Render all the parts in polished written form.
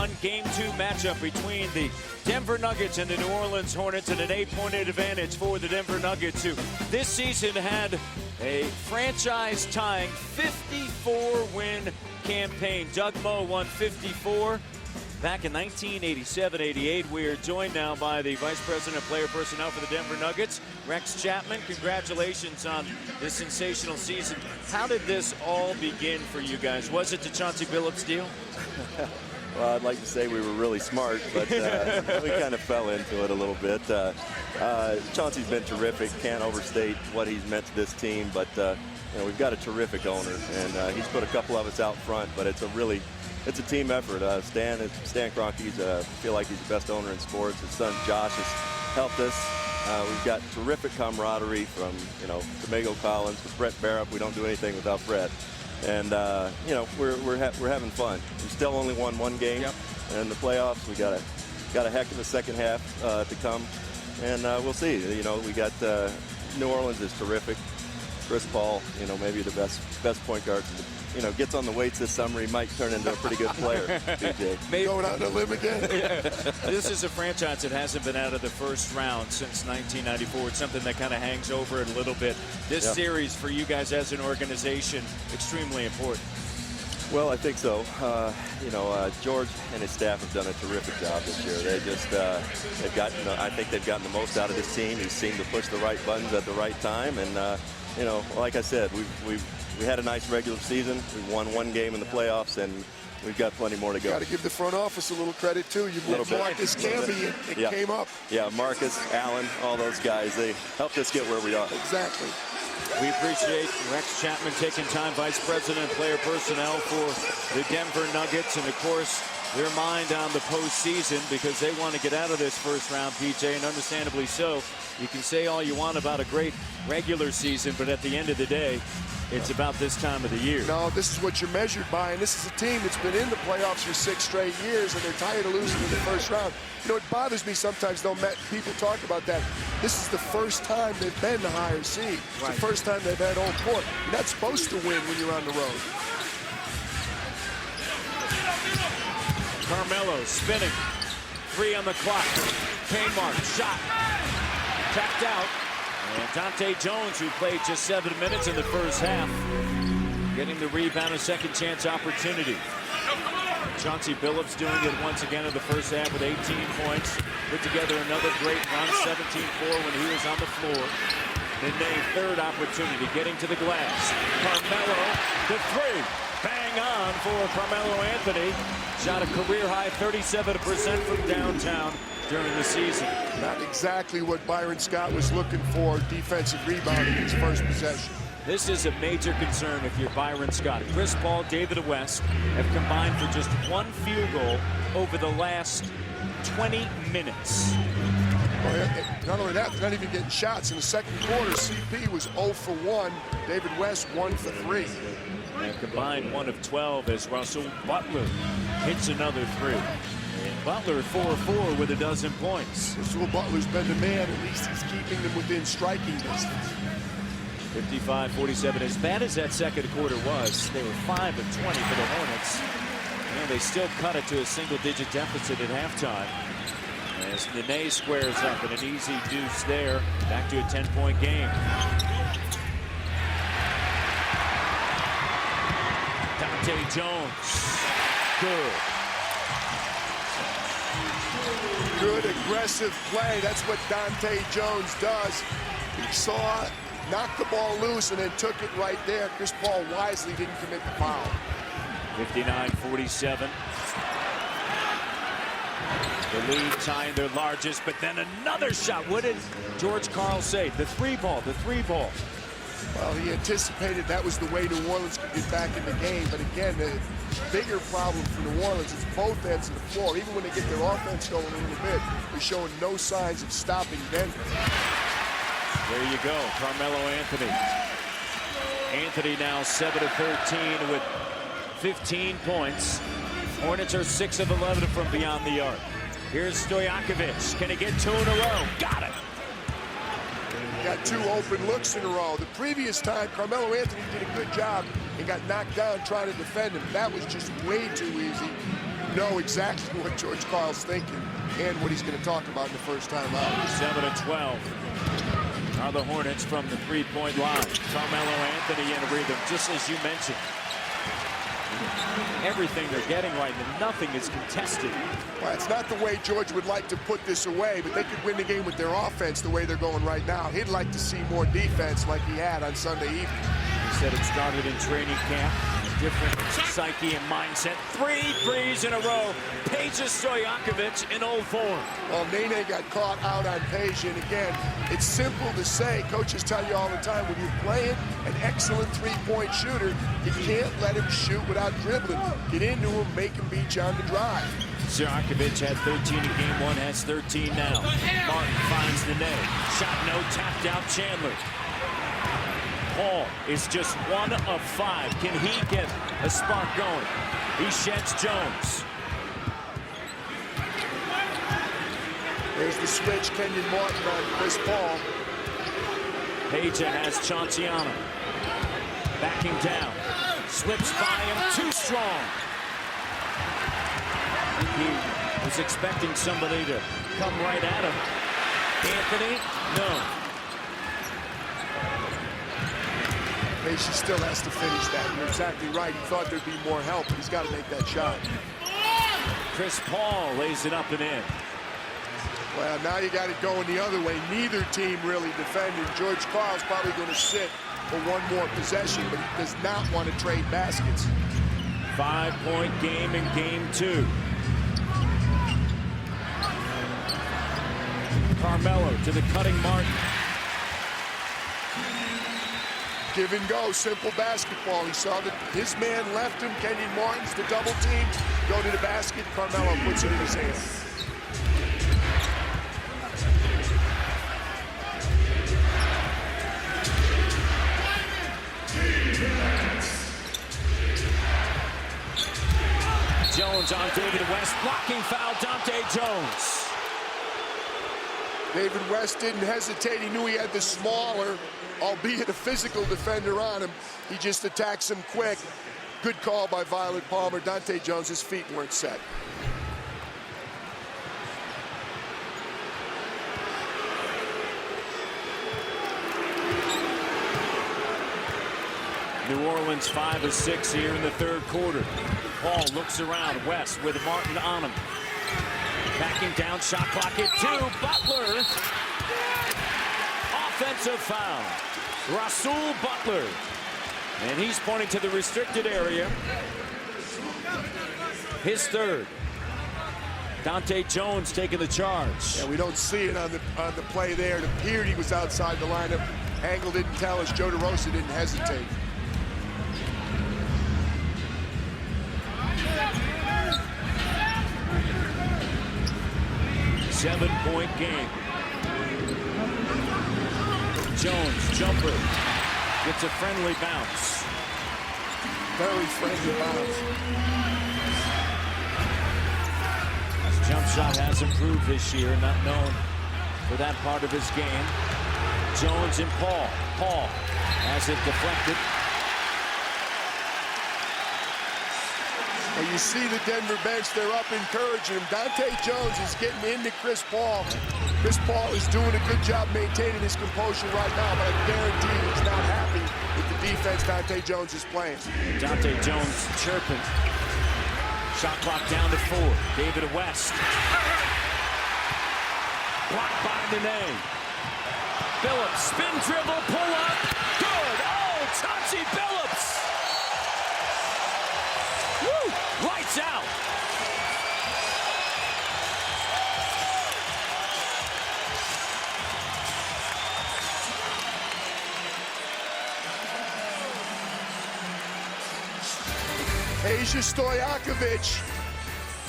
one Game 2 matchup between the Denver Nuggets and the New Orleans Hornets, and an 8-point advantage for the Denver Nuggets, who this season had a franchise-tying 54-win campaign. Doug Moe won 54 back in 1987-88. We are joined now by the Vice President of Player Personnel for the Denver Nuggets, Rex Chapman. Congratulations on this sensational season. How did this all begin for you guys? Was it the Chauncey Billups deal? Well, I'd like to say we were really smart, but we kind of fell into it a little bit. Chauncey's been terrific. Can't overstate what he's meant to this team, but you know, we've got a terrific owner, and he's put a couple of us out front, but it's a team effort. Stan Kroenke's, I feel like he's the best owner in sports. His son Josh has helped us. We've got terrific camaraderie from, you know, Domingo Collins to Brett Barrett. We don't do anything without Brett. And you know, we're having fun. We still only won one game in the playoffs. We got a heck of a second half to come, and we'll see. You know, we got New Orleans is terrific. Chris Paul, you know, maybe the best point guard. You know, gets on the weights this summer, he might turn into a pretty good player. DJ. Maybe going out on a limb again. This is a franchise that hasn't been out of the first round since 1994. It's something that kind of hangs over it a little bit. This series for you guys as an organization, extremely important. Well, I think so. You know, George and his staff have done a terrific job this year. They just, I think they've gotten the most out of this team. He seemed to push the right buttons at the right time. And, you know, like I said, we had a nice regular season. We won one game in the playoffs, and we've got plenty more to go. Got to give the front office a little credit, too. You moved Marcus Camby, it came up. Yeah, Marcus, Allen, all those guys, they helped us get where we are. Exactly. We appreciate Rex Chapman taking time, Vice President of Player Personnel for the Denver Nuggets, and, of course, their mind on the postseason because they want to get out of this first round, PJ, and understandably so. You can say all you want about a great regular season, but at the end of the day, it's about this time of the year. No, this is what you're measured by, and this is a team that's been in the playoffs for 6 straight years, and they're tired of losing in the first round. You know, it bothers me sometimes, though, Matt, people talk about that. This is the first time they've been the higher seed. It's the first time they've had home court. You're not supposed to win when you're on the road. Carmelo spinning. 3 on the clock. Kmart, shot. Tapped out. And Dante Jones, who played just 7 minutes in the first half, getting the rebound, a second chance opportunity. Chauncey Billups doing it once again in the first half with 18 points. Put together another great run, 17-4 when he was on the floor. Nene, third opportunity, getting to the glass. Carmelo, the 3. Bang on for Carmelo Anthony. Shot a career-high 37% from downtown during the season. Not exactly what Byron Scott was looking for, defensive rebounding in his first possession. This is a major concern if you're Byron Scott. Chris Paul, David West have combined for just 1 field goal over the last 20 minutes. Well, not only that, they're not even getting shots. In the second quarter, CP was 0 for 1. David West 1 for 3. And combined 1 of 12 as Russell Butler hits another 3. And Butler 4-4 with a dozen points. Russell Butler's been the man. At least he's keeping them within striking distance. 55-47. As bad as that second quarter was, they were 5 of 20 for the Hornets. And they still cut it to a single-digit deficit at halftime. As Nene squares up and an easy deuce there. Back to a 10-point game. Dante Jones. Good aggressive play. That's what Dante Jones does. He saw it, knocked the ball loose, and then took it right there. Chris Paul wisely didn't commit the foul. 59-47. The lead tying their largest, but then another shot. What did George Karl say? The 3-ball, the 3-ball. Well, he anticipated that was the way New Orleans could get back in the game. But again, the bigger problem for New Orleans is both ends of the floor. Even when they get their offense going a little bit, they're showing no signs of stopping Denver. There you go, Carmelo Anthony. Anthony now 7 of 13 with 15 points. Hornets are 6 of 11 from beyond the arc. Here's Stojakovic. Can he get 2 in a row? Got it. Got 2 open looks in a row. The previous time, Carmelo Anthony did a good job and got knocked down trying to defend him. That was just way too easy. know exactly what George Karl's thinking and what he's going to talk about in the first time out. 7 of 12 are the Hornets from the three-point line. Carmelo Anthony in a rhythm, just as you mentioned. Everything they're getting right now, nothing is contested. Well, it's not the way George would like to put this away, but they could win the game with their offense the way they're going right now. He'd like to see more defense like he had on Sunday evening. He said it started in training camp. Different psyche and mindset. 3 threes in a row. Peja Stojakovic in old form. Well, Nene got caught out on Peja, and again, it's simple to say. Coaches tell you all the time, when you're playing an excellent three-point shooter, you can't let him shoot without dribbling. Get into him, make him beat you on the drive. Stojakovic had 13 in game 1, has 13 now. Martin finds the net. Shot no, tapped out Chandler. Paul is just 1 of 5. Can he get a spark going? He sheds Jones. There's the switch, Kenyon Martin on Chris Paul. Peja has Chauncey on him. Backing down. Slips by him, too strong. He was expecting somebody to come right at him. Anthony, no. Peja still has to finish that. You're exactly right. He thought there'd be more help, but he's got to make that shot. Chris Paul lays it up and in. Well, now you got it going the other way. Neither team really defending. George Karl's probably going to sit for one more possession, but he does not want to trade baskets. 5-point game in game 2. Carmelo to the cutting Martin. Give and go, simple basketball. He saw that his man left him. Kenyon Martin's the double team. Go to the basket. Carmelo puts it in his hand. Jones on David West. Blocking foul, Dante Jones. David West didn't hesitate. He knew he had the smaller, albeit a physical defender on him. He just attacks him quick. Good call by Violet Palmer. Dante Jones, his feet weren't set. New Orleans 5 of 6 here in the third quarter. Paul looks around. West with Martin on him. Backing down, shot clock at 2. Butler. Offensive foul. Rasul Butler. And he's pointing to the restricted area. His third. Dante Jones taking the charge. Yeah, we don't see it on the play there. It appeared he was outside the lineup. Angle didn't tell us. Joe DeRosa didn't hesitate. Seven-point game. Jones, jumper. Gets a friendly bounce. Very friendly bounce. His jump shot has improved this year, not known for that part of his game. Jones and Paul. Paul has it deflected. Well, you see the Denver bench, they're up encouraging him. Dante Jones is getting into Chris Paul. Chris Paul is doing a good job maintaining his composure right now, but I guarantee he's not happy with the defense Dante Jones is playing. Dante Jones chirping. Shot clock down to 4. David West. Blocked by Nene. Phillips, spin dribble, pull up. Good. Oh, Chauncey Billups. Woo! Lights out. Peja Stojakovic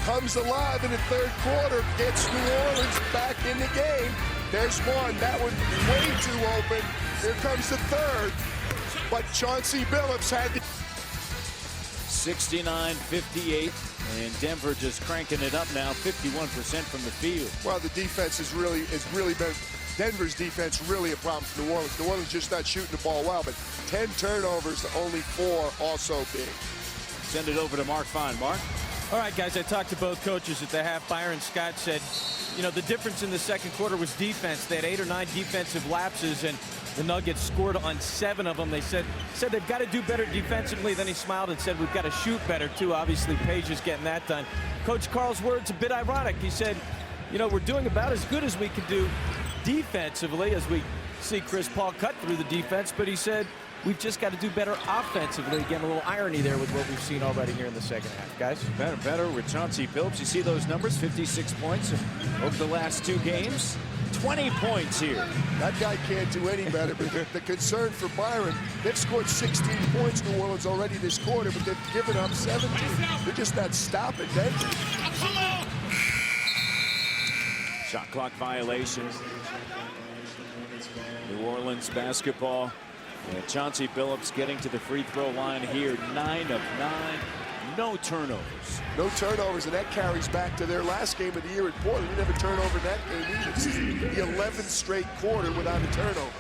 comes alive in the third quarter, gets New Orleans back in the game. There's one. That one way too open. Here comes the third. But Chauncey Billups had the 69-58, and Denver just cranking it up now, 51% from the field. Well, the defense has really been, Denver's defense really a problem for New Orleans. New Orleans just not shooting the ball well, but 10 turnovers to only 4, also big. Send it over to Mark Fine. Mark? All right, guys, I talked to both coaches at the half. Byron Scott said, you know, the difference in the second quarter was defense. They had 8 or 9 defensive lapses, and the Nuggets scored on 7 of them. They said they've got to do better defensively. Then he smiled and said, we've got to shoot better, too. Obviously, Page is getting that done. Coach Carl's words a bit ironic. He said, you know, we're doing about as good as we can do defensively as we see Chris Paul cut through the defense, but he said, we've just got to do better offensively. Again, a little irony there with what we've seen already here in the second half, guys. Better with Chauncey Billups. You see those numbers, 56 points over the last 2 games. 20 points here. That guy can't do any better. But the concern for Byron, they've scored 16 points, New Orleans, already this quarter, but they've given up 17. They're just not stopping Denver. Shot clock violation. New Orleans basketball. And Chauncey Billups getting to the free throw line here. 9 of 9. No turnovers. No turnovers, and that carries back to their last game of the year at Portland. We never turn over in that game either. This is the 11th straight quarter without a turnover.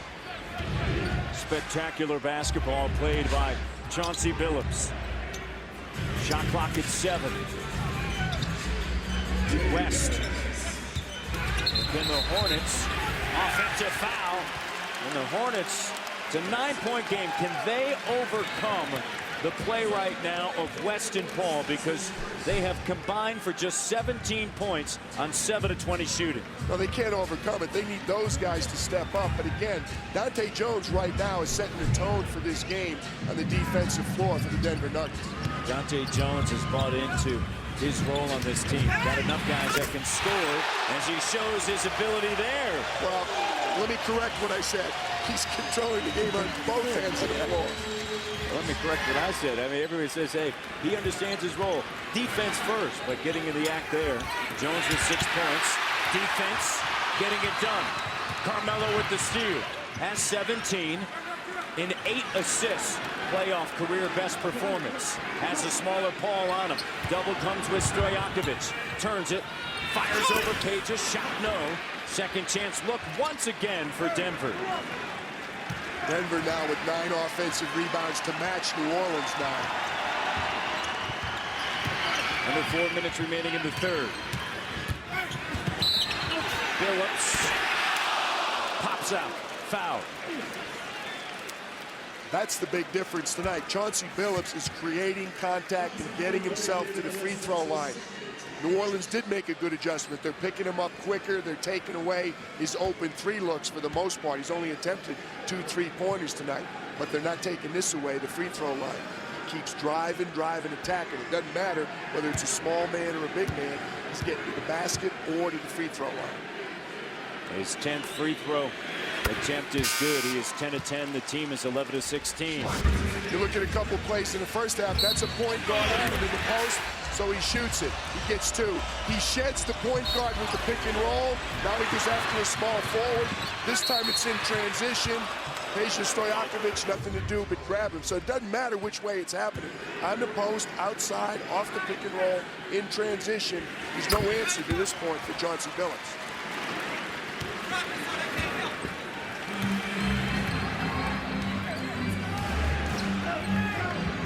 Spectacular basketball played by Chauncey Billups. Shot clock at 7. West. Then the Hornets. Offensive foul. And the Hornets, it's a 9-point game. Can they overcome the play right now of West and Paul, because they have combined for just 17 points on 7 of 20 shooting? Well, they can't overcome it. They need those guys to step up. But again, Dante Jones right now is setting the tone for this game on the defensive floor for the Denver Nuggets. Dante Jones has bought into his role on this team. Got enough guys that can score as he shows his ability there. Well, let me correct what I said. He's controlling the game on both ends of the floor. Let me correct what I said. I mean, everybody says, hey, he understands his role. Defense first, but getting in the act there. Jones with 6 points. Defense, getting it done. Carmelo with the steal. Has 17 in 8 assists. Playoff career best performance. Has a smaller Paul on him. Double comes with Stojakovic. Turns it. Fires over Page's shot, no. Second chance look once again for Denver. Denver now with 9 offensive rebounds to match New Orleans now. Under 4 minutes remaining in the third. Billups pops out. Foul. That's the big difference tonight. Chauncey Billups is creating contact and getting himself to the free throw line. New Orleans did make a good adjustment. They're picking him up quicker. They're taking away his open 3 looks for the most part. He's only attempted 2 3-pointers tonight, but they're not taking this away, the free throw line. He keeps driving, attacking. It doesn't matter whether it's a small man or a big man. He's getting to the basket or to the free throw line. His 10th free throw attempt is good. He is 10 of 10. The team is 11 of 16. You look at a couple plays in the first half. That's a point guard at him in the post. So he shoots it. He gets 2. He sheds the point guard with the pick and roll. Now he goes after a small forward. This time it's in transition. Peja Stojakovic, nothing to do but grab him. So it doesn't matter which way it's happening. On the post, outside, off the pick and roll, in transition. There's no answer to this point for Chauncey Billups.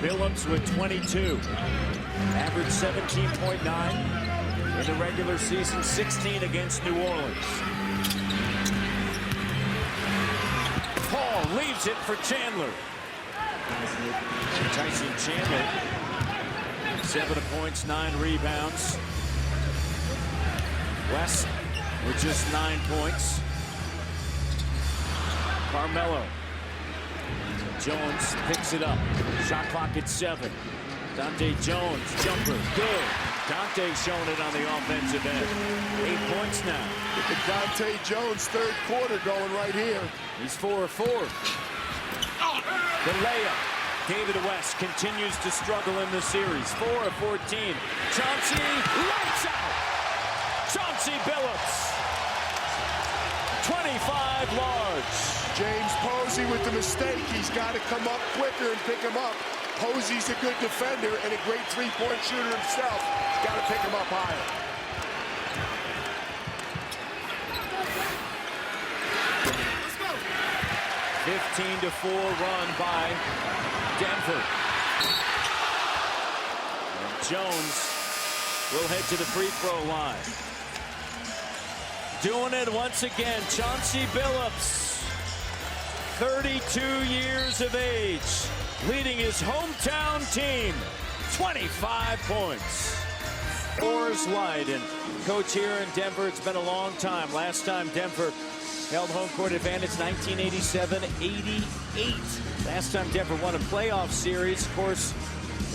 Billups with 22. Average 17.9 in the regular season, 16 against New Orleans. Paul leaves it for Chandler. Tyson Chandler, 7 points, 9 rebounds. West with just 9 points. Carmelo. Jones picks it up. Shot clock at 7. Dante Jones, jumper, good. Dante showing it on the offensive end. 8 points now. Look at Dante Jones, third quarter going right here. He's 4 of 4. The layup. David West continues to struggle in the series. 4 of 14. Chauncey, lights out. Chauncey Billups. 25 large. James Posey with the mistake. He's got to come up quicker and pick him up. Posey's a good defender and a great 3-point shooter himself. He's got to pick him up higher. Let's go. 15-4 run by Denver. And Jones will head to the free throw line. Doing it once again, Chauncey Billups, 32 years of age, leading his hometown team, 25 points. Coors Light, and coach here in Denver, it's been a long time. Last time Denver held home court advantage, 1987-88. Last time Denver won a playoff series, of course,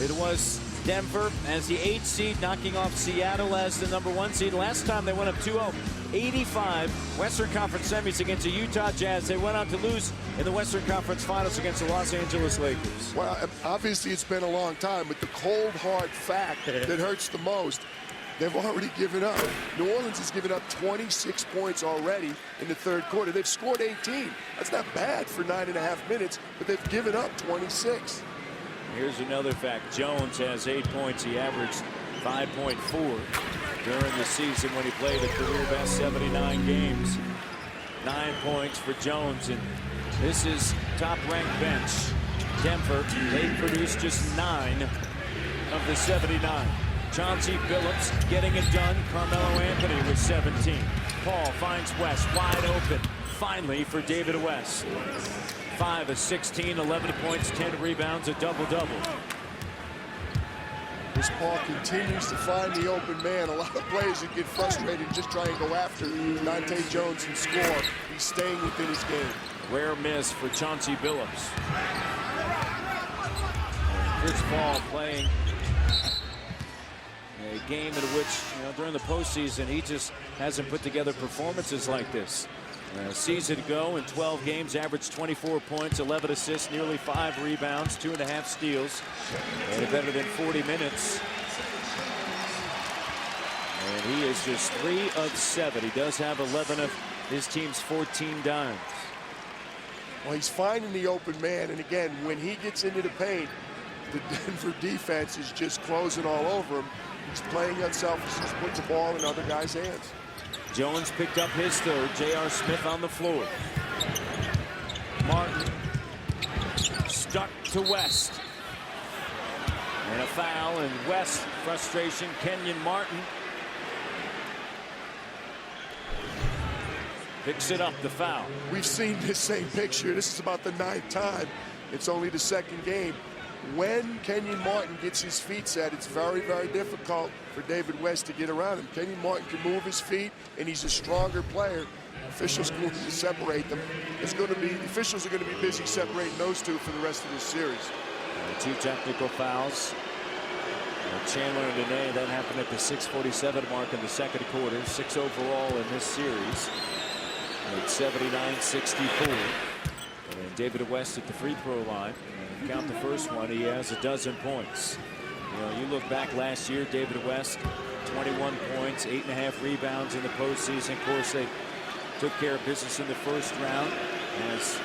it was Denver as the 8th seed, knocking off Seattle as the number 1 seed. Last time they went up 2-0. 85 Western Conference semis against the Utah Jazz. They went on to lose in the Western Conference Finals against the Los Angeles Lakers. Well, obviously it's been a long time, but the cold, hard fact that hurts the most, they've already given up. New Orleans has given up 26 points already in the third quarter. They've scored 18. That's not bad for 9.5 minutes, but they've given up 26. Here's another fact. Jones has 8 points. He averaged 5.4 during the season when he played a career best 79 games. 9 points for Jones, and this is top-ranked bench. Denver, they produced just 9 of the 79. Chauncey Billups getting it done. Carmelo Anthony with 17. Paul finds West wide open. Finally for David West. 5 of 16, 11 points, 10 rebounds, a double-double. This Paul continues to find the open man. A lot of players that get frustrated and just try and go after Dante Jones and score. He's staying within his game. Rare miss for Chauncey Billups. Chris Paul playing a game in which, during the postseason, he just hasn't put together performances like this. A season ago, in 12 games, averaged 24 points, 11 assists, nearly 5 rebounds, 2.5 steals, and better than 40 minutes. And he is just 3 of 7. He does have 11 of his team's 14 dimes. Well, he's finding the open man, and again, when he gets into the paint, the Denver defense is just closing all over him. He's playing unselfish. He's put the ball in other guys' hands. Jones picked up his third. J.R. Smith on the floor. Martin stuck to West. And a foul, and West, frustration. Kenyon Martin picks it up, the foul. We've seen this same picture. This is about the 9th time. It's only the 2nd game. When Kenyon Martin gets his feet set, it's very, very difficult for David West to get around him. Kenyon Martin can move his feet, and he's a stronger player. Officials going to separate them. The officials are going to be busy separating those two for the rest of this series. 2 technical fouls. Chandler and Dene, that happened at the 6:47 mark in the 2nd quarter. 6 overall in this series. At 79-64. And David West at the free throw line. Count the first one, he has 12 points. You look back last year, David West, 21 points, 8.5 rebounds in the postseason. Of course, they took care of business in the first round as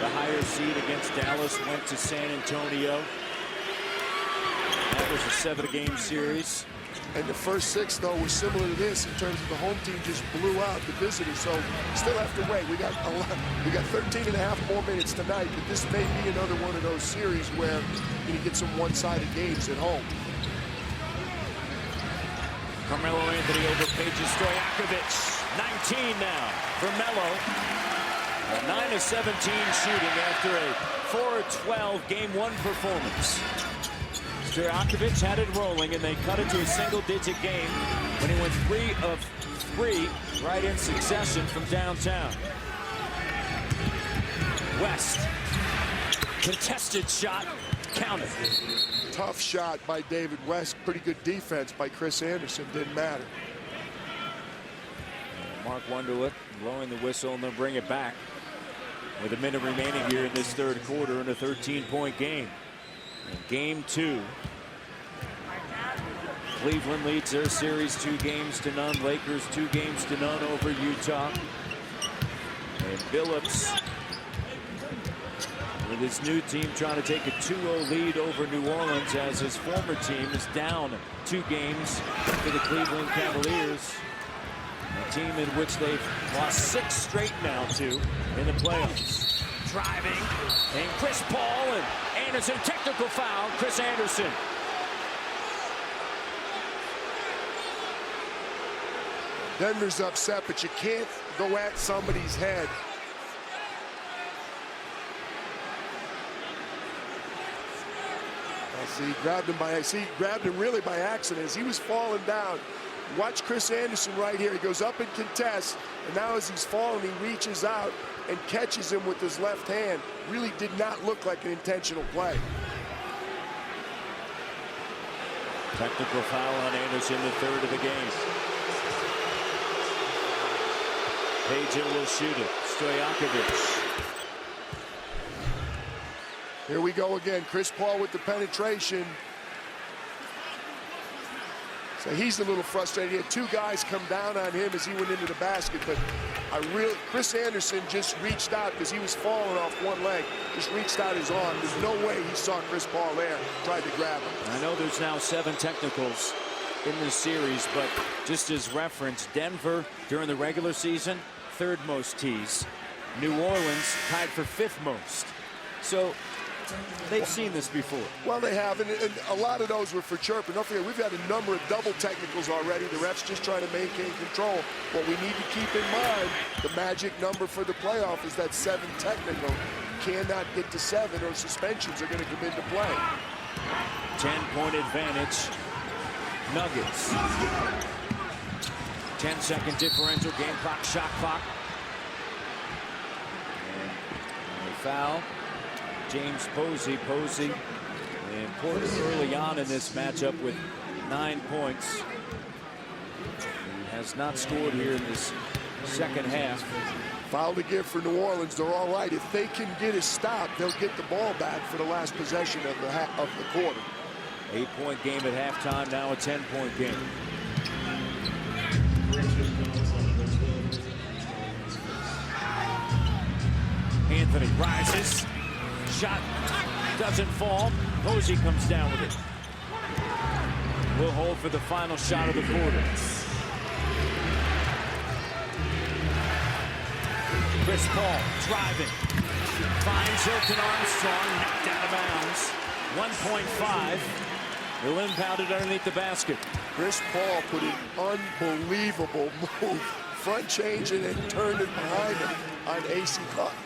the higher seed against Dallas went to San Antonio. That was a 7-game series. And the first 6, though, was similar to this in terms of the home team just blew out the visitors. So still have to wait. We got 13 and a half more minutes tonight, but this may be another one of those series where you get some one-sided games at home. Carmelo Anthony over Pages Stojakovic. 19 now for Melo. 9 of 17 shooting after a 4-12 game 1 performance. Stojakovic had it rolling, and they cut it to a single-digit game when he went 3 of 3 right in succession from downtown. West, contested shot, counted. Tough shot by David West. Pretty good defense by Chris Anderson. Didn't matter. Mark Wunderlich blowing the whistle, and they'll bring it back with a minute remaining here in this 3rd quarter in a 13-point game. Game 2. Cleveland leads their series 2-0. Lakers 2-0 over Utah. And Billups, with his new team, trying to take a 2-0 lead over New Orleans as his former team is down 2 games to the Cleveland Cavaliers. A team in which they've lost 6 straight now to in the playoffs. Driving, and Chris Paul and Anderson, technical foul, Chris Anderson. Denver's upset, but you can't go at somebody's head. See, grabbed him really by accident as he was falling down. Watch Chris Anderson right here. He goes up and contests, and now as he's falling, he reaches out and catches him with his left hand. Really did not look like an intentional play. Technical foul on Anderson, the third of the game. Page will shoot it. Stojakovic. Here we go again. Chris Paul with the penetration. So he's a little frustrated. He had two guys come down on him as he went into the basket, but Chris Anderson just reached out because he was falling off one leg. Just reached out his arm. There's no way he saw Chris Paul there. Tried to grab him. I know there's now 7 technicals in this series, but just as reference, Denver during the regular season, 3rd most tees. New Orleans tied for 5th most. So they've seen this before. Well, they have, and a lot of those were for chirping. Don't forget, we've had a number of double technicals already. The refs just trying to maintain control. What we need to keep in mind, the magic number for the playoff is that 7 technical. Cannot get to 7 or suspensions are going to come into play. 10-point advantage. Nuggets. 10-second differential, game clock, shot clock. And a foul. James Posey important early on in this matchup with 9 points. He has not scored here in this second half. Foul to give for New Orleans. They're all right. If they can get a stop, they'll get the ball back for the last possession of the quarter. 8-point game at halftime, now a 10-point game. Anthony rises. Shot doesn't fall. Posey comes down with it. Will hold for the final shot of the quarter. Chris Paul driving. Finds Hilton Armstrong, knocked out of bounds. 1.5. He'll impound it underneath the basket. Chris Paul put an unbelievable move. Front change and then turned it behind him on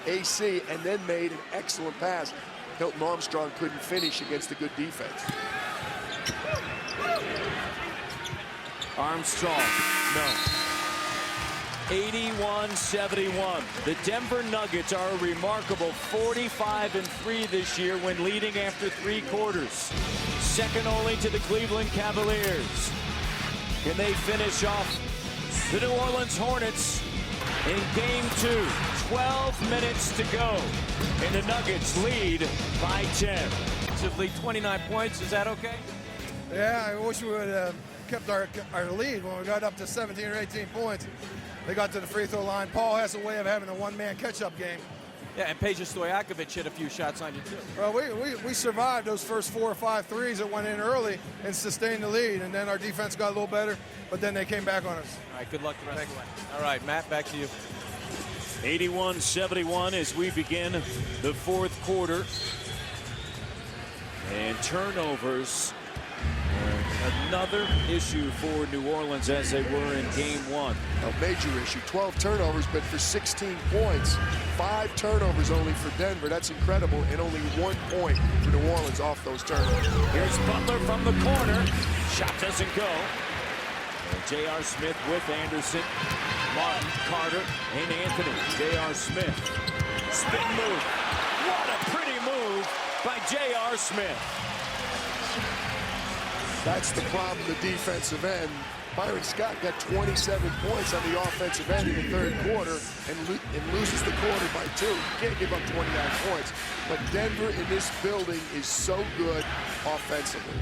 AC and then made an excellent pass. Hilton Armstrong couldn't finish against a good defense. Armstrong, no. 81-71. The Denver Nuggets are a remarkable 45-3 this year when leading after 3 quarters. Second only to the Cleveland Cavaliers. Can they finish off the New Orleans Hornets in game 2? 12 minutes to go. And the Nuggets lead by 10. 29 points, is that okay? Yeah, I wish we would have kept our lead when we got up to 17 or 18 points. They got to the free throw line. Paul has a way of having a one-man catch-up game. Yeah, and Peja Stojakovic hit a few shots on you, too. Well, we survived those first 4 or 5 threes that went in early and sustained the lead, and then our defense got a little better, but then they came back on us. All right, good luck the rest of the way. All right, Matt, back to you. 81-71 as we begin the 4th quarter. And turnovers. Another issue for New Orleans as they were in game 1. A major issue. 12 turnovers, but for 16 points. 5 turnovers only for Denver. That's incredible. And only 1 point for New Orleans off those turnovers. Here's Butler from the corner. Shot doesn't go. J.R. Smith with Anderson. Martin, Carter, and Anthony. J.R. Smith. Spin move. What a pretty move by J.R. Smith. That's the problem, the defensive end. Byron Scott got 27 points on the offensive end in the 3rd quarter and loses the quarter by 2. You can't give up 29 points. But Denver in this building is so good offensively.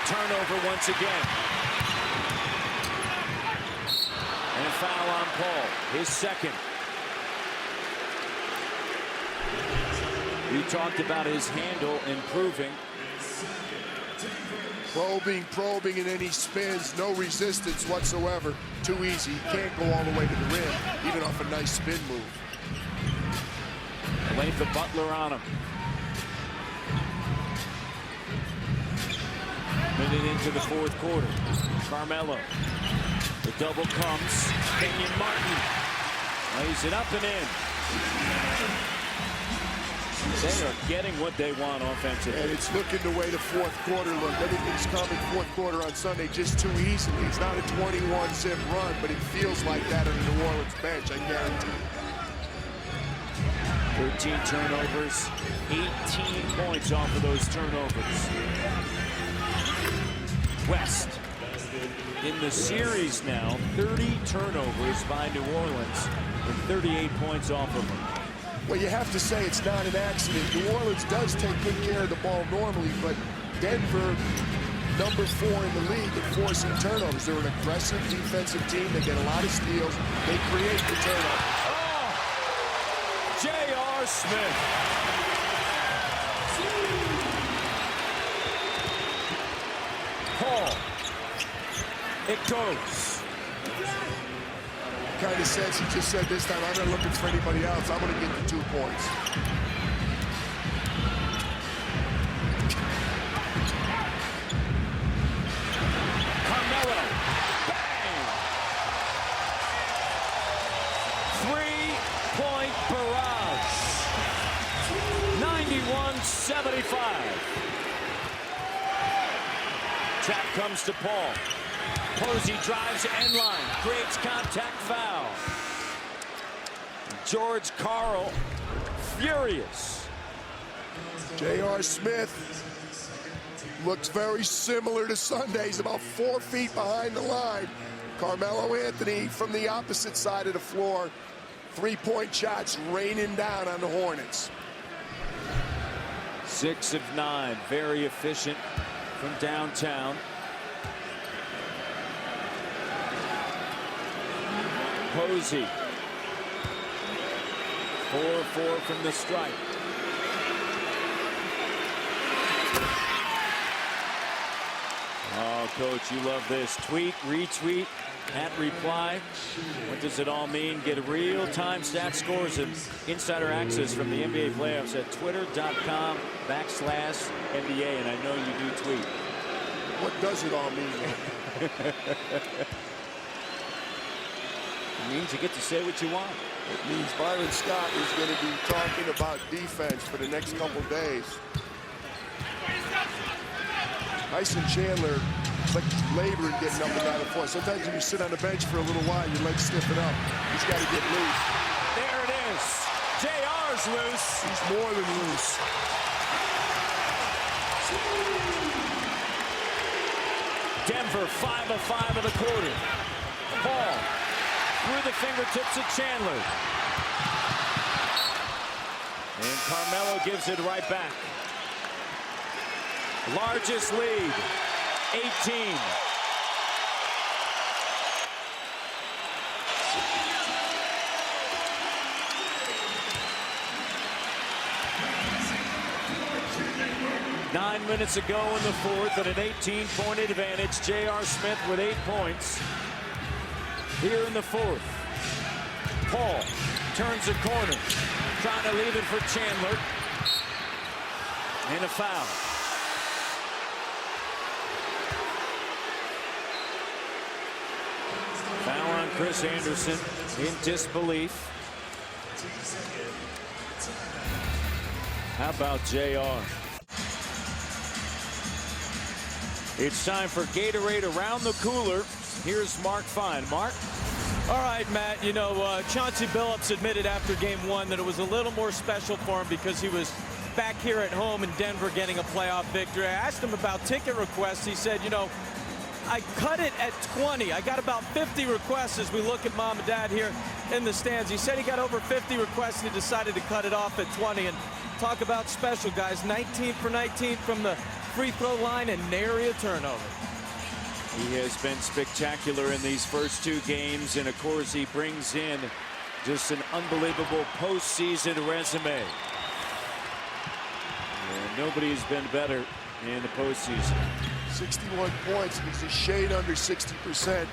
Turnover once again. And a foul on Paul, his second. We talked about his handle improving. Probing, and then he spins. No resistance whatsoever. Too easy. He can't go all the way to the rim, even off a nice spin move. Length of Butler on him. Minute into the 4th quarter. Carmelo. The double comes. Kenyon Martin lays it up and in. They are getting what they want offensively. And it's looking the way the fourth quarter looked. Everything's coming fourth quarter on Sunday just too easily. It's not a 21-zip run, but it feels like that on the New Orleans bench, I guarantee. 13 turnovers, 18 points off of those turnovers. West in the series now, 30 turnovers by New Orleans and 38 points off of them. Well, you have to say it's not an accident. New Orleans does take good care of the ball normally, but Denver, number 4 in the league at forcing turnovers. They're an aggressive defensive team. They get a lot of steals. They create the turnover. Oh! J.R. Smith. Paul. It goes. Kind of sense he just said this time, I'm not looking for anybody else. I'm going to get the 2 points. Carmelo. Bang! 3-point barrage. 91-75. Trap comes to Paul. Posey drives end line, creates contact foul. George Karl furious. J.R. Smith looks very similar to Sunday. He's about 4 feet behind the line. Carmelo Anthony from the opposite side of the floor. 3-point shots raining down on the Hornets. 6 of 9, very efficient from downtown. Posey. 4-4 from the stripe. Oh, Coach, you love this. Tweet, retweet, @reply. What does it all mean? Get real-time stat scores and insider access from the NBA playoffs at twitter.com/NBA. And I know you do tweet. What does it all mean? It means you get to say what you want. It means Byron Scott is going to be talking about defense for the next couple days. Tyson Chandler, it's like laboring getting up and down the floor. Sometimes when you sit on the bench for a little while, your legs stiffen up. He's got to get loose. There it is. JR's loose. He's more than loose. Denver 5 of 5 of the quarter. Ball through the fingertips of Chandler. And Carmelo gives it right back. Largest lead, 18. Nine minutes ago in the fourth, at an 18-point advantage. J.R. Smith with 8 points. Here in the fourth, Paul turns a corner, trying to leave it for Chandler. And a foul. Foul on Chris Anderson in disbelief. How about JR? It's time for Gatorade Around the Cooler. Here's Mark Fine. Mark? All right, Matt, you know, Chauncey Billups admitted after game 1 that it was a little more special for him because he was back here at home in Denver getting a playoff victory. I asked him about ticket requests. He said, you know, I cut it at 20. I got about 50 requests as we look at mom and dad here in the stands. He said he got over 50 requests and he decided to cut it off at 20. And talk about special, guys. 19 for 19 from the free throw line and nary a turnover. He has been spectacular in these first 2 games, and of course he brings in just an unbelievable postseason resume. And nobody's been better in the postseason. 61 points, and he's a shade under 60%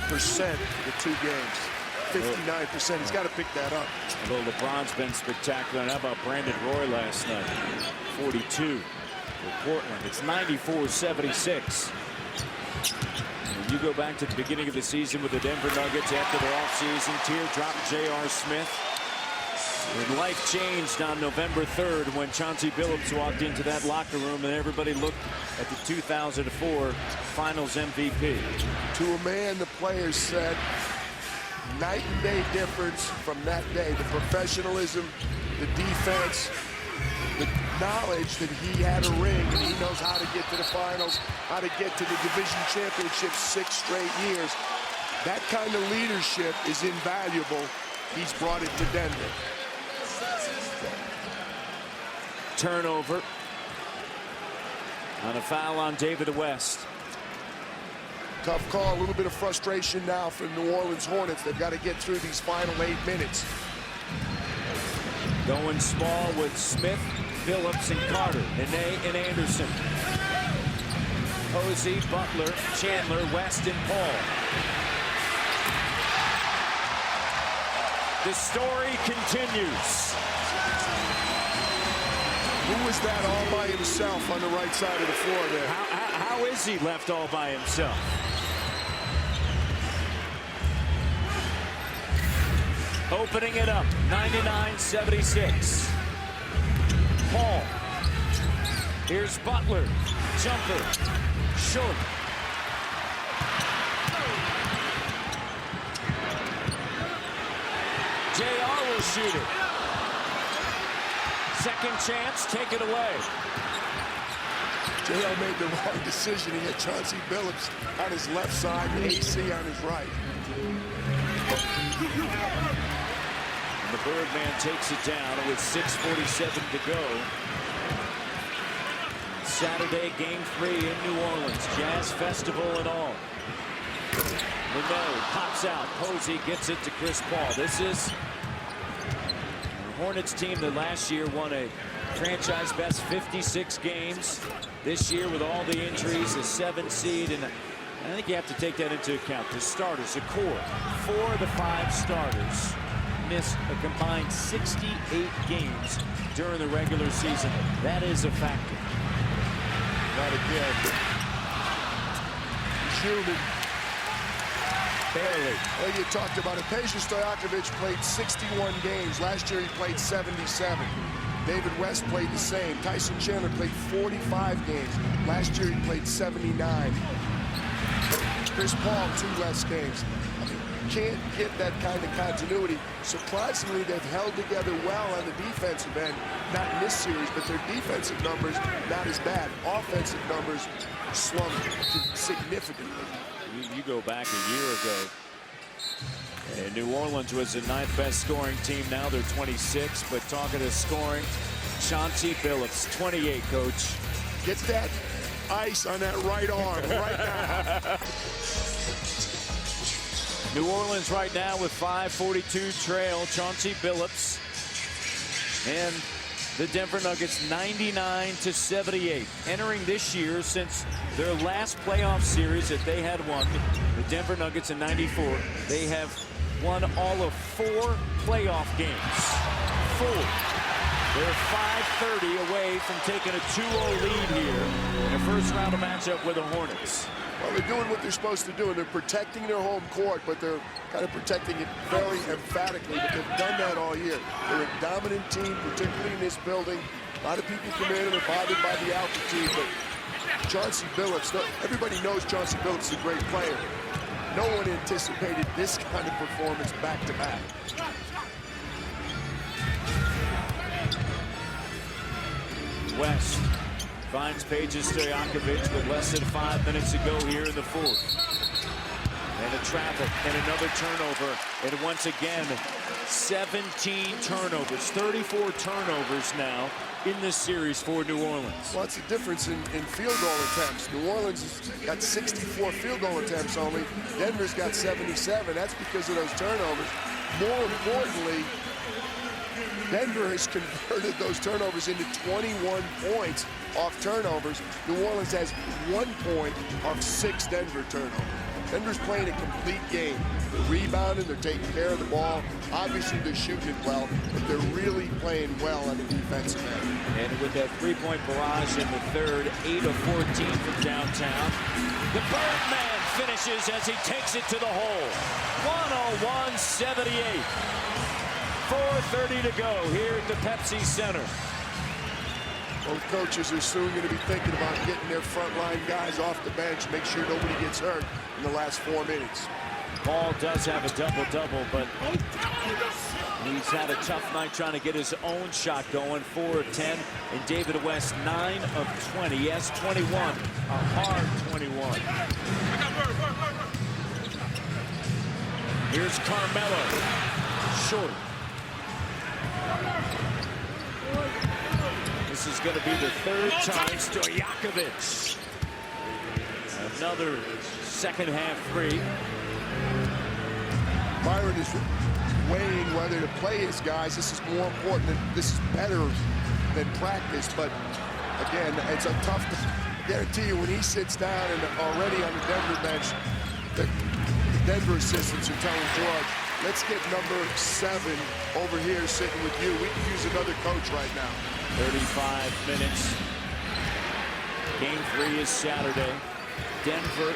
for the 2 games. 59%. He's got to pick that up. Although LeBron's been spectacular. And how about Brandon Roy last night? 42 for Portland. It's 94-76. You go back to the beginning of the season with the Denver Nuggets after their offseason. Teardrop J.R. Smith. And life changed on November 3rd when Chauncey Billups walked into that locker room and everybody looked at the 2004 Finals MVP. To a man, the players said, night and day difference from that day. The professionalism, the defense, the knowledge that he had a ring and he knows how to get to the finals, how to get to the division championship 6 straight years. That kind of leadership is invaluable. He's brought it to Denver. Turnover on a foul on David West. Tough call, a little bit of frustration now for New Orleans Hornets. They've got to get through these final 8 minutes. Going small with Smith, Phillips, and Carter, Nene and Anderson. Posey, Butler, Chandler, West, and Paul. The story continues. Who was that all by himself on the right side of the floor there? How is he left all by himself? Opening it up, 99-76. Paul. Here's Butler. Jumper. Short. J.R. will shoot it. Second chance, take it away. J.R. made the wrong decision. He had Chauncey Billups on his left side and AC on his right. And the Birdman takes it down with 6:47 to go. Saturday, Game 3 in New Orleans. Jazz Festival and all. Renaud pops out. Posey gets it to Chris Paul. This is the Hornets team that last year won a franchise best 56 games. This year with all the injuries, a 7 seed, and I think you have to take that into account. The starters, the core, 4 of the 5 starters missed a combined 68 games during the regular season. That is a factor. Not again. Human. Barely. Well, you talked about it. Peja Stojakovic played 61 games. Last year he played 77. David West played the same. Tyson Chandler played 45 games. Last year he played 79. Chris Paul, 2 less games. Can't get that kind of continuity. Surprisingly, they've held together well on the defensive end. Not in this series, but their defensive numbers not as bad. Offensive numbers slumped significantly. You go back a year ago, and New Orleans was the 9th best scoring team. Now they're 26, but talking to scoring, Chauncey Billups, 28, coach. Get that ice on that right arm right now. New Orleans right now with 5:42 trail. Chauncey Billups and the Denver Nuggets 99-78. Entering this year since their last playoff series that they had won, the Denver Nuggets in '94, they have won all of 4 playoff games. 4. They're 5:30 away from taking a 2-0 lead here in a first-round matchup with the Hornets. Well, they're doing what they're supposed to do, and they're protecting their home court, but they're kind of protecting it very emphatically. But they've done that all year. They're a dominant team, particularly in this building. A lot of people come in and are bothered by the altitude, but Chauncey Billups, everybody knows Chauncey Billups is a great player. No one anticipated this kind of performance back-to-back. West finds Peja Stojakovic with less than 5 minutes to go here in the 4th. And a traffic and another turnover. And once again, 17 turnovers, 34 turnovers now in this series for New Orleans. Well, it's a difference in field goal attempts. New Orleans has got 64 field goal attempts only. Denver's got 77. That's because of those turnovers. More importantly, Denver has converted those turnovers into 21 points off turnovers. New Orleans has 1 point off 6 Denver turnovers. Denver's playing a complete game. They're rebounding, they're taking care of the ball. Obviously, they're shooting it well, but they're really playing well on the defensive end. And with that 3-point barrage in the 3rd, 8 of 14 from downtown. The Birdman finishes as he takes it to the hole. 101-78. 4:30 to go here at the Pepsi Center. Both coaches are soon going to be thinking about getting their frontline guys off the bench, make sure nobody gets hurt in the last 4 minutes. Paul does have a double-double, but he's had a tough night trying to get his own shot going. 4 of 10, and David West 9 of 20. Yes, 21, a hard 21. Here's Carmelo, short. This is going to be the third time. Stojakovic, another second half three. Byron is weighing whether to play his guys. This is more important. This is better than practice. But again, it's a tough. I guarantee you, when he sits down and already on the Denver bench, the Denver assistants are telling George, let's get number 7 over here sitting with you. We can use another coach right now. 35 minutes. Game 3 is Saturday. Denver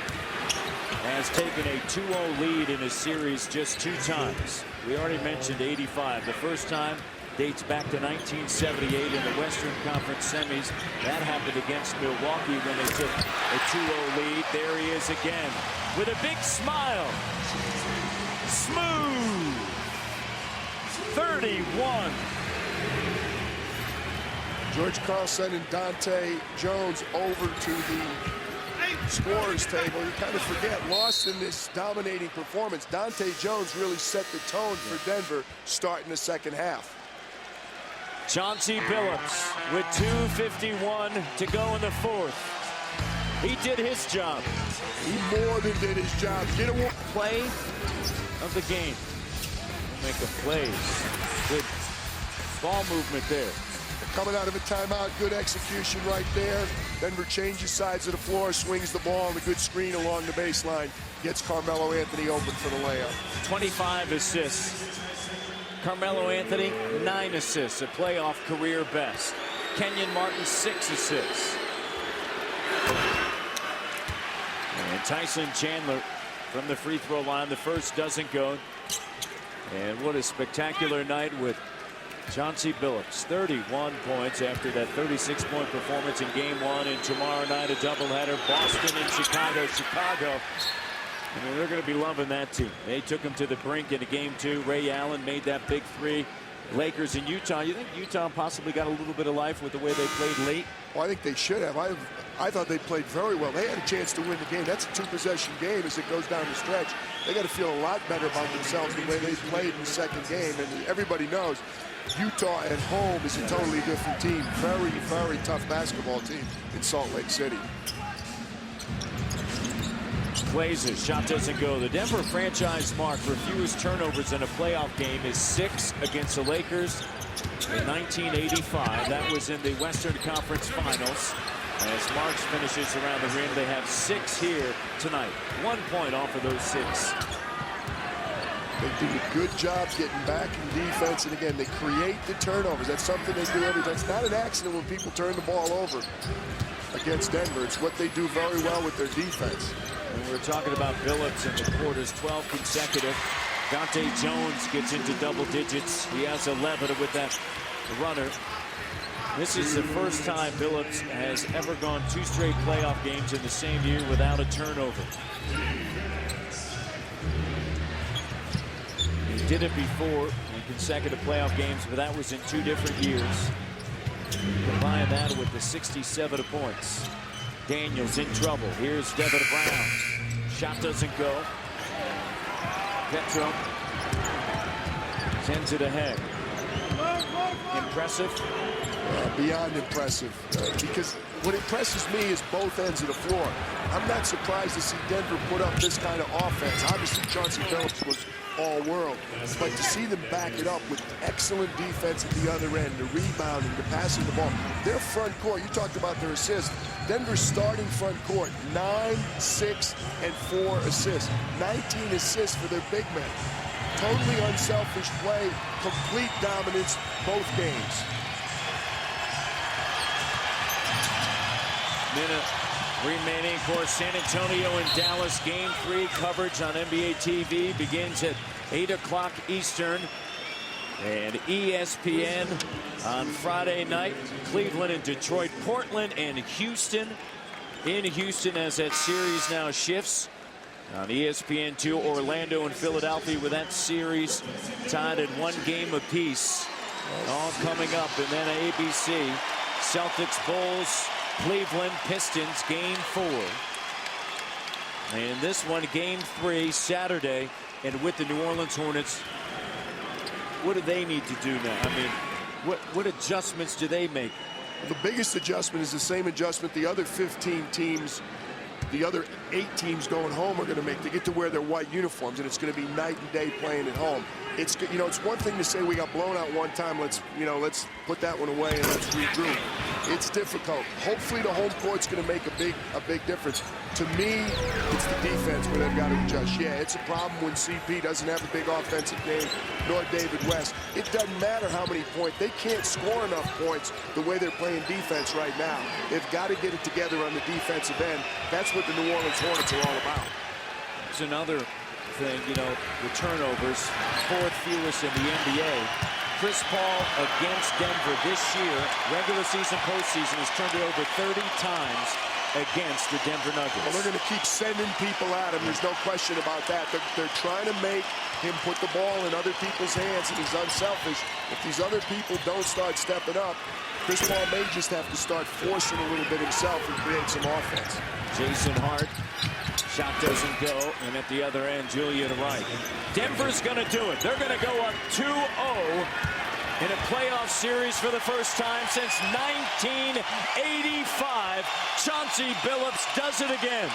has taken a 2-0 lead in a series just 2 times. We already mentioned 85. The first time dates back to 1978 in the Western Conference semis. That happened against Milwaukee when they took a 2-0 lead. There he is again with a big smile. Smooth. 31. George Carlson and Dante Jones over to the scorers table. You kind of forget, lost in this dominating performance. Dante Jones really set the tone for Denver starting the second half. Chauncey Billups with 2:51 to go in the fourth. He did his job. He more than did his job. Get a Play of the game. Make a play. Good ball movement there. Coming out of a timeout, good execution right there. Denver changes sides of the floor, swings the ball, and a good screen along the baseline. Gets Carmelo Anthony open for the layup. 25 assists. Carmelo Anthony, 9 assists, a playoff career best. Kenyon Martin, 6 assists. And Tyson Chandler from the free throw line. The first doesn't go. And what a spectacular night with Chauncey Billups. 31 points after that 36-point performance in Game 1. And tomorrow night, a doubleheader, Boston and Chicago. Chicago, I mean, they're going to be loving that team. They took them to the brink in Game 2. Ray Allen made that big 3. Lakers and Utah. You think Utah possibly got a little bit of life with the way they played late? Well, I think they should have. I thought they played very well. They had a chance to win the game. That's a 2-possession game as it goes down the stretch. They got to feel a lot better about themselves the way they played in the second game. And everybody knows Utah at home is a totally different team. Very, very tough basketball team in Salt Lake City. Blazers, shot doesn't go. The Denver franchise mark for fewest turnovers in a playoff game is 6 against the Lakers in 1985. That was in the Western Conference Finals. As Marks finishes around the rim, they have 6 here tonight. 1 point off of those 6. They do a good job getting back in defense, and again, they create the turnovers. That's something they do every time. It's not an accident when people turn the ball over against Denver. It's what they do very well with their defense. And we're talking about Billups in the quarters, 12 consecutive. Dante Jones gets into double digits. He has 11 with that runner. This is the first time Billups has ever gone 2 straight playoff games in the same year without a turnover. He did it before in consecutive playoff games, but that was in 2 different years. Combine that with the 67 points. Daniels in trouble. Here's Devin Brown. Shot doesn't go. Petro sends it ahead. Impressive. Beyond impressive. Because what impresses me is both ends of the floor. I'm not surprised to see Denver put up this kind of offense. Obviously, Chauncey Billups was all-world. But to see them back it up with excellent defense at the other end, the rebounding, the passing the ball. Their front court, you talked about their assists. Denver's starting front court, 9, 6, and 4 assists. 19 assists for their big men. Totally unselfish play, complete dominance, both games. Minute remaining. Of course, San Antonio and Dallas Game 3 coverage on NBA TV begins at 8 o'clock Eastern. And ESPN on Friday night. Cleveland and Detroit, Portland and Houston. In Houston as that series now shifts. On ESPN2, Orlando and Philadelphia with that series tied at 1 game apiece. All coming up. And then ABC, Celtics, Bulls, Cleveland, Pistons, Game 4. And this one, Game 3, Saturday. And with the New Orleans Hornets, what do they need to do now? I mean, what adjustments do they make? The biggest adjustment is the same adjustment the other 15 teams, the other 8 teams going home are going to make. They get to wear their white uniforms, and it's going to be night and day playing at home. It's, you know, it's one thing to say we got blown out one time. Let's put that one away and let's regroup. It's difficult. Hopefully the home court's going to make a big difference. To me, it's the defense where they've got to adjust. Yeah, it's a problem when CP doesn't have a big offensive game, nor David West. It doesn't matter how many points. They can't score enough points the way they're playing defense right now. They've got to get it together on the defensive end. That's what the New Orleans Hornets are all about. It's another thing, you know, the turnovers, 4th fewest in the NBA. Chris Paul against Denver this year, regular season, postseason, has turned it over 30 times against the Denver Nuggets. Well, they're going to keep sending people at him. There's no question about that. They're trying to make him put the ball in other people's hands, and he's unselfish. If these other people don't start stepping up, Chris Paul may just have to start forcing a little bit himself and create some offense. Jason Hart, shot doesn't go, and at the other end, Julian Wright. Denver's going to do it. They're going to go up 2-0 in a playoff series for the first time since 1985. Chauncey Billups does it again.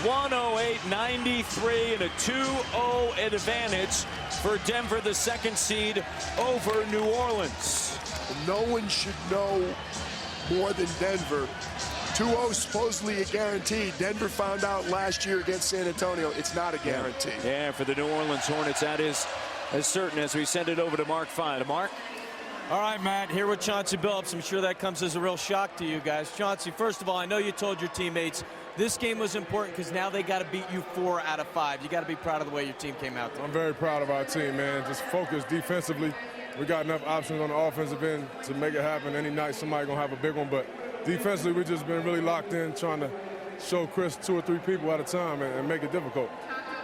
(108-93) and a 2-0 advantage for Denver, the 2nd seed over New Orleans. No one should know more than Denver. 2-0 supposedly a guarantee. Denver found out last year against San Antonio it's not a guarantee. Yeah, for the New Orleans Hornets, that is as certain as we send it over to Mark Fine. Mark? All right, Matt, here with Chauncey Billups. I'm sure that comes as a real shock to you guys. Chauncey, first of all, I know you told your teammates this game was important because now they got to beat you 4 out of 5. You got to be proud of the way your team came out. I'm very proud of our team, man. Just focus defensively. We got enough options on the offensive end to make it happen. Any night somebody going to have a big one, but defensively we just been really locked in trying to show Chris 2 or 3 people at a time and make it difficult.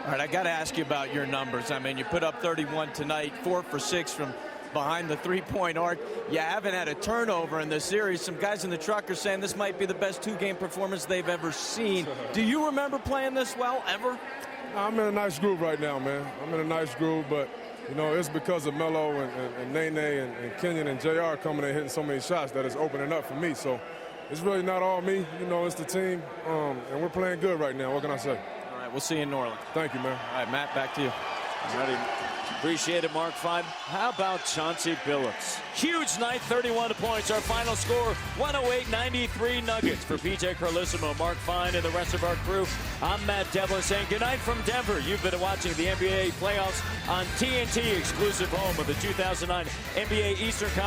All right, I got to ask you about your numbers. I mean, you put up 31 tonight, 4 for 6 from behind the 3-point arc. You haven't had a turnover in this series. Some guys in the truck are saying this might be the best 2-game performance they've ever seen. Do you remember playing this well, ever? I'm in a nice groove right now, man. I'm in a nice groove, but, you know, it's because of Melo and Nene and Kenyon and JR coming in hitting so many shots that it's opening up for me. So it's really not all me. You know, it's the team, and we're playing good right now. What can I say? All right, we'll see you in New Orleans. Thank you, man. All right, Matt, back to you. Ready. Appreciate it, Mark Fine. How about Chauncey Billups? Huge night, 31 points. Our final score, 108-93 Nuggets. For PJ Carlissimo, Mark Fine, and the rest of our crew, I'm Matt Devlin saying goodnight from Denver. You've been watching the NBA playoffs on TNT, exclusive home of the 2009 NBA Eastern Conference.